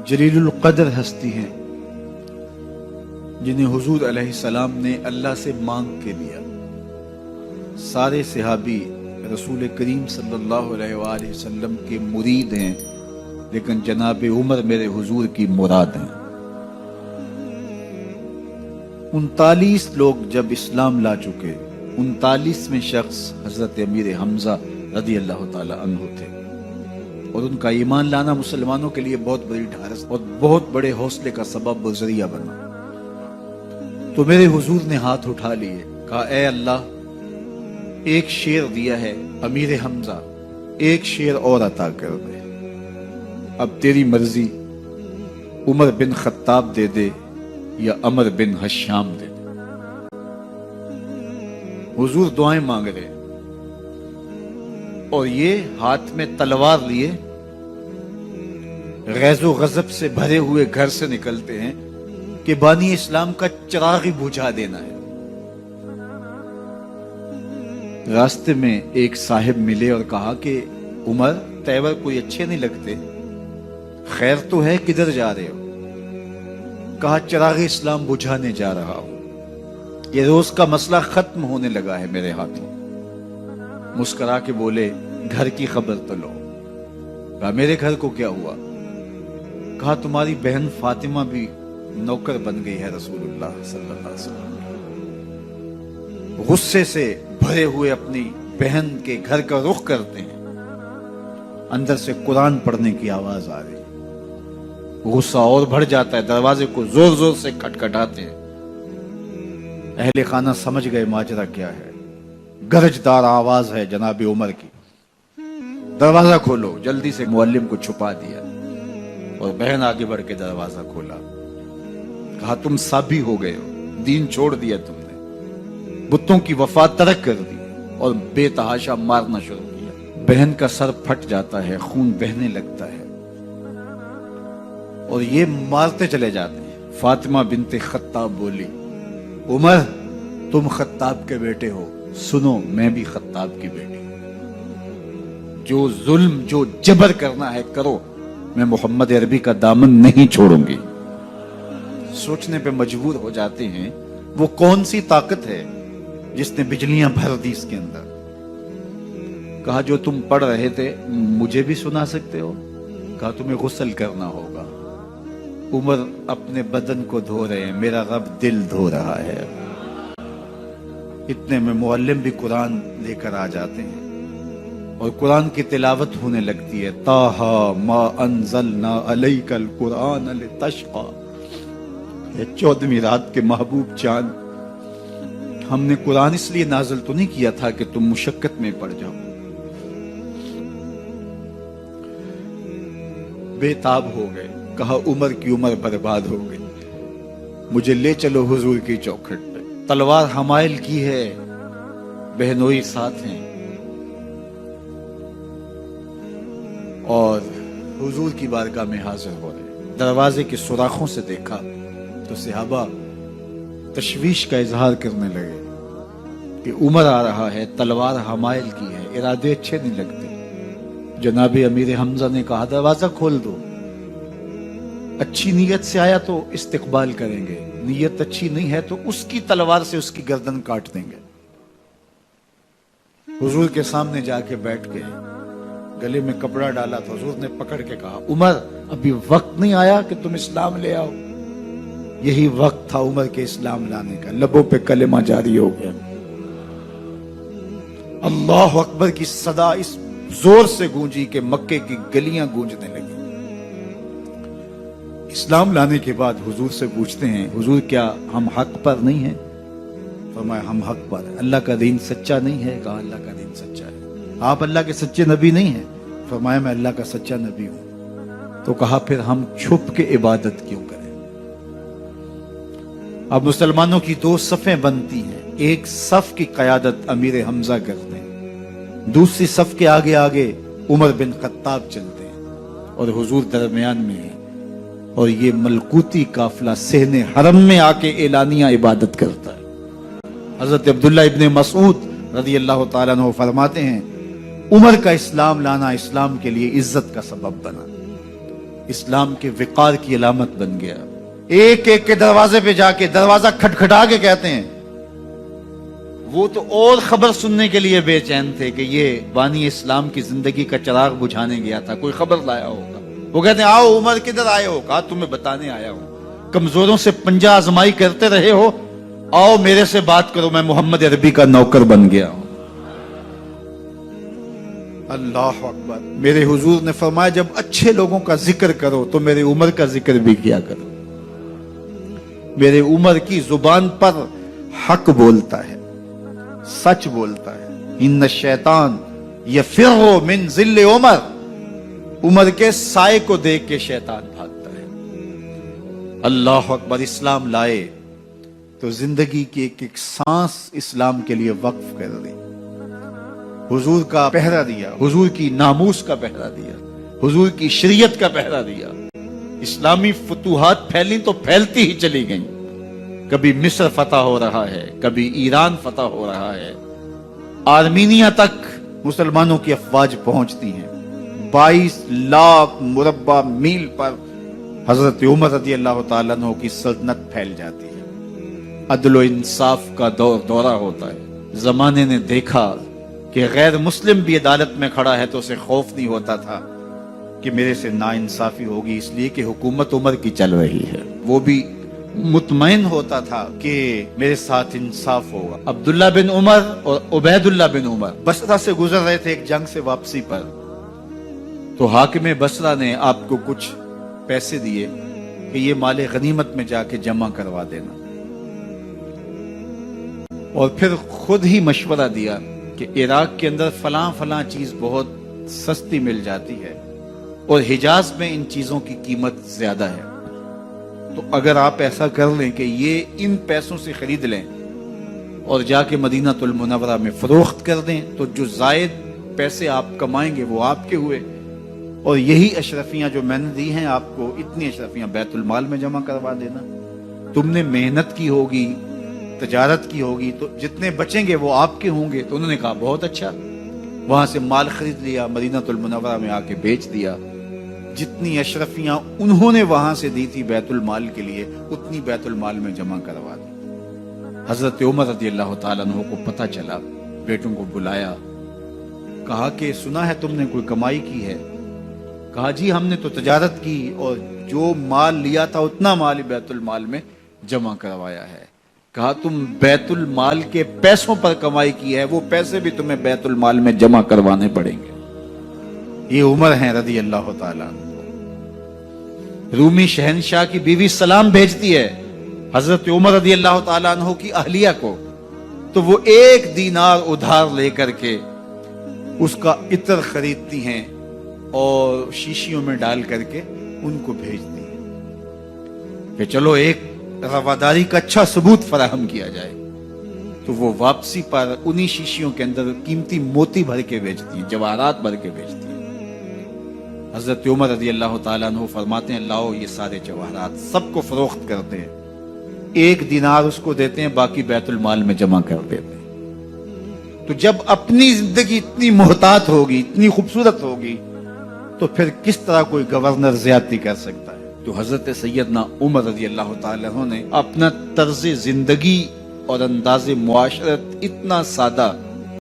جلیل القدر ہستی ہیں جنہیں حضور علیہ السلام نے اللہ سے مانگ کے لیا۔ سارے صحابی رسول کریم صلی اللہ علیہ وآلہ وسلم کے مرید ہیں، لیکن جناب عمر میرے حضور کی مراد ہیں۔ 39 لوگ جب اسلام لا چکے، 39ویں شخص حضرت امیر حمزہ رضی اللہ تعالی عنہ تھے، اور ان کا ایمان لانا مسلمانوں کے لیے بہت بڑی ڈھارس اور بہت بڑے حوصلے کا سبب و ذریعہ بنا۔ تو میرے حضور نے ہاتھ اٹھا لیے، کہا اے اللہ، ایک شیر دیا ہے امیر حمزہ، ایک شیر اور عطا کر دے، اب تیری مرضی، عمر بن خطاب دے دے یا عمر بن حشام دے دے۔ حضور دعائیں مانگ رہے اور یہ ہاتھ میں تلوار لیے غیظ و غضب سے بھرے ہوئے گھر سے نکلتے ہیں کہ بانی اسلام کا چراغ ہی بجھا دینا ہے۔ راستے میں ایک صاحب ملے اور کہا کہ عمر، تیور کوئی اچھے نہیں لگتے، خیر تو ہے، کدھر جا رہے ہو؟ کہا چراغ اسلام بجھانے جا رہا ہوں، یہ روز کا مسئلہ ختم ہونے لگا ہے میرے ہاتھوں۔ مسکرا کے بولے گھر کی خبر تو لو۔ کہا میرے گھر کو کیا ہوا؟ کہا تمہاری بہن فاطمہ بھی نوکر بن گئی ہے رسول اللہ صلی اللہ علیہ وسلم۔ غصے سے بھرے ہوئے اپنی بہن کے گھر کا رخ کرتے ہیں، اندر سے قرآن پڑھنے کی آواز آ رہی، غصہ اور بڑھ جاتا ہے، دروازے کو زور زور سے کھٹکھٹاتے ہیں۔ اہل خانہ سمجھ گئے ماجرا کیا ہے، گرجدار آواز ہے جناب عمر کی، دروازہ کھولو۔ جلدی سے معلم کو چھپا دیا اور بہن آگے بڑھ کے دروازہ کھولا۔ کہا تم سابی ہو گئے ہو، دین چھوڑ دیا تم نے، بتوں کی وفا ترک کر دی اور بے تحاشا مارنا شروع کیا۔ بہن کا سر پھٹ جاتا ہے، خون بہنے لگتا ہے اور یہ مارتے چلے جاتے ہیں۔ فاطمہ بنت خطاب بولی عمر، تم خطاب کے بیٹے ہو، سنو میں بھی خطاب کی بیٹی ہوں، جو ظلم جو جبر کرنا ہے کرو، میں محمد عربی کا دامن نہیں چھوڑوں گی۔ سوچنے پہ مجبور ہو جاتے ہیں وہ کون سی طاقت ہے جس نے بجلیاں بھر دی اس کے اندر۔ کہا جو تم پڑھ رہے تھے مجھے بھی سنا سکتے ہو؟ کہا تمہیں غسل کرنا ہوگا۔ عمر اپنے بدن کو دھو رہے ہیں، میرا رب دل دھو رہا ہے۔ اتنے میں معلم بھی قرآن لے کر آ جاتے ہیں اور قرآن کی تلاوت ہونے لگتی ہے۔ طٰہٰ ما انزلنا علیک القرآن لتشقیٰ، 14ویں رات کے محبوب چاند، ہم نے قرآن اس لیے نازل تو نہیں کیا تھا کہ تم مشقت میں پڑ جاؤ۔ بے تاب ہو گئے، کہا عمر کی عمر برباد ہو گئی، مجھے لے چلو حضور کی چوکھٹ پہ۔ تلوار حمائل کی ہے، بہنوئی ساتھ ہیں، اور حضور کی بارگاہ میں حاضر ہو رہے۔ دروازے کے سوراخوں سے دیکھا تو صحابہ تشویش کا اظہار کرنے لگے کہ عمر آ رہا ہے، تلوار حمائل کی ہے، ارادے اچھے نہیں لگتے۔ جناب امیر حمزہ نے کہا دروازہ کھول دو، اچھی نیت سے آیا تو استقبال کریں گے، نیت اچھی نہیں ہے تو اس کی تلوار سے اس کی گردن کاٹ دیں گے۔ حضور کے سامنے جا کے بیٹھ گئے، گلے میں کپڑا ڈالا تو حضور نے پکڑ کے کہا عمر، ابھی وقت نہیں آیا کہ تم اسلام لے آؤ؟ یہی وقت تھا عمر کے اسلام لانے کا۔ لبوں پہ کلمہ جاری ہو گیا، اللہ اکبر کی صدا اس زور سے گونجی کہ مکے کی گلیاں گونجنے لگی۔ اسلام لانے کے بعد حضور سے پوچھتے ہیں حضور کیا ہم حق پر نہیں ہیں؟ فرمایا ہم حق پر ہیں۔ اللہ کا دین سچا نہیں ہے؟ کہا اللہ کا دین سچا ہے۔ آپ اللہ کے سچے نبی نہیں ہیں؟ فرمایا میں اللہ کا سچا نبی ہوں۔ تو کہا پھر ہم چھپ کے عبادت کیوں کریں؟ اب مسلمانوں کی 2 صفیں بنتی ہیں، ایک صف کی قیادت امیر حمزہ کرتے ہیں، دوسری صف کے آگے آگے عمر بن خطاب چلتے ہیں اور حضور درمیان میں ہیں، اور یہ ملکوتی قافلہ صحن حرم میں آ کے اعلانیہ عبادت کرتا ہے۔ حضرت عبداللہ ابن مسعود رضی اللہ تعالیٰ عنہ فرماتے ہیں عمر کا اسلام لانا اسلام کے لیے عزت کا سبب بنا۔ اسلام کے وقار کی علامت بن گیا. ایک ایک کے دروازے پہ جا کے دروازہ کھٹکھٹا کے کہتے ہیں. وہ تو اور خبر سننے کے لیے بے چین تھے کہ یہ بانی اسلام کی زندگی کا چراغ بجھانے گیا تھا, کوئی خبر لایا ہوگا. وہ کہتے ہیں آؤ عمر کدھر آئے ہو؟ کہا تمہیں بتانے آیا ہوں, کمزوروں سے پنجہ آزمائی کرتے رہے ہو, آؤ میرے سے بات کرو, میں محمد عربی کا نوکر بن گیا ہوں. اللہ اکبر. میرے حضور نے فرمایا جب اچھے لوگوں کا ذکر کرو تو میرے عمر کا ذکر بھی کیا کرو. میرے عمر کی زبان پر حق بولتا ہے, سچ بولتا ہے. ان الشیطان یفر من ظل عمر, عمر کے سائے کو دیکھ کے شیطان بھاگتا ہے. اللہ اکبر. اسلام لائے تو زندگی کی ایک ایک سانس اسلام کے لیے وقف کر دی. حضور کا پہرا دیا, حضور کی ناموس کا پہرا دیا, حضور کی شریعت کا پہرا دیا. اسلامی فتوحات پھیلی تو پھیلتی ہی چلی گئیں. کبھی مصر فتح ہو رہا ہے, کبھی ایران فتح ہو رہا ہے, آرمینیا تک مسلمانوں کی افواج پہنچتی ہیں. 22 لاکھ مربع میل پر حضرت عمر رضی اللہ تعالیٰ عنہ کی سلطنت پھیل جاتی ہے. عدل و انصاف کا دورہ ہوتا ہے. زمانے نے دیکھا کہ غیر مسلم بھی عدالت میں کھڑا ہے تو اسے خوف نہیں ہوتا تھا کہ میرے سے ناانصافی ہوگی, اس لیے کہ حکومت عمر کی چل رہی ہے. وہ بھی مطمئن ہوتا تھا کہ میرے ساتھ انصاف ہوگا. عبداللہ بن عمر اور عبید اللہ بن عمر بصرہ سے گزر رہے تھے ایک جنگ سے واپسی پر, تو حاکم بصرہ نے آپ کو کچھ پیسے دیے کہ یہ مال غنیمت میں جا کے جمع کروا دینا, اور پھر خود ہی مشورہ دیا کہ عراق کے اندر فلاں فلاں چیز بہت سستی مل جاتی ہے اور حجاز میں ان چیزوں کی قیمت زیادہ ہے, تو اگر آپ ایسا کر لیں کہ یہ ان پیسوں سے خرید لیں اور جا کے مدینہ المنورہ میں فروخت کر دیں تو جو زائد پیسے آپ کمائیں گے وہ آپ کے ہوئے, اور یہی اشرفیاں جو میں نے دی ہیں آپ کو, اتنی اشرفیاں بیت المال میں جمع کروا دینا. تم نے محنت کی ہوگی, تجارت کی ہوگی, تو جتنے بچیں گے وہ آپ کے ہوں گے. تو انہوں نے کہا بہت اچھا. وہاں سے مال خرید لیا, مدینہ المنورہ میں آ کے بیچ دیا. جتنی اشرفیاں انہوں نے وہاں سے دی تھی بیت المال کے لیے, اتنی بیت المال میں جمع کروا دی. حضرت عمر رضی اللہ تعالیٰ عنہ کو پتہ چلا, بیٹوں کو بلایا, کہا کہ سنا ہے تم نے کوئی کمائی کی ہے؟ کہا جی ہم نے تو تجارت کی اور جو مال لیا تھا اتنا مال بیت المال میں جمع کروایا ہے. کہا تم بیت المال کے پیسوں پر کمائی کی ہے, وہ پیسے بھی تمہیں بیت المال میں جمع کروانے پڑیں گے. یہ عمر ہیں رضی اللہ تعالیٰ. رومی شہنشاہ کی بیوی سلام بھیجتی ہے حضرت عمر رضی اللہ تعالیٰ عنہ کی اہلیہ کو, تو وہ 1 دینار ادھار لے کر کے اس کا عطر خریدتی ہیں اور شیشیوں میں ڈال کر کے ان کو بھیجتی ہیں کہ چلو ایک رواداری کا اچھا ثبوت فراہم کیا جائے. تو وہ واپسی پر انہی شیشیوں کے اندر قیمتی موتی بھر کے بیچتی ہیں, جواہرات بھر کے بیچتی ہیں. حضرت عمر رضی اللہ تعالیٰ عنہ فرماتے ہیں لاؤ یہ سارے جواہرات, سب کو فروخت کرتے ہیں, 1 دینار اس کو دیتے ہیں, باقی بیت المال میں جمع کر دیتے ہیں. تو جب اپنی زندگی اتنی محتاط ہوگی, اتنی خوبصورت ہوگی, تو پھر کس طرح کوئی گورنر زیادتی کر سکتا ہے؟ تو حضرت سیدنا عمر رضی اللہ تعالیٰ عنہ نے اپنا طرز زندگی اور انداز معاشرت اتنا سادہ